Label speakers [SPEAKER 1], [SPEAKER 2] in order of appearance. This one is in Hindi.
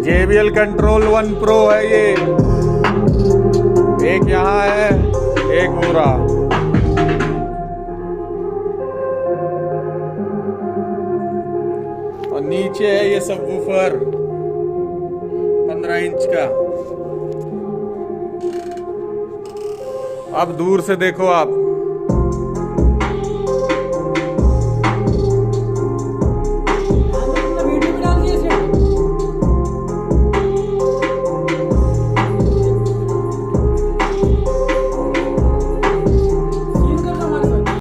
[SPEAKER 1] JBL कंट्रोल 1 Pro है ये। एक यहाँ है, एक वो रहा। और नीचे है ये सबवूफर 15 इंच का। अब दूर से देखो आप,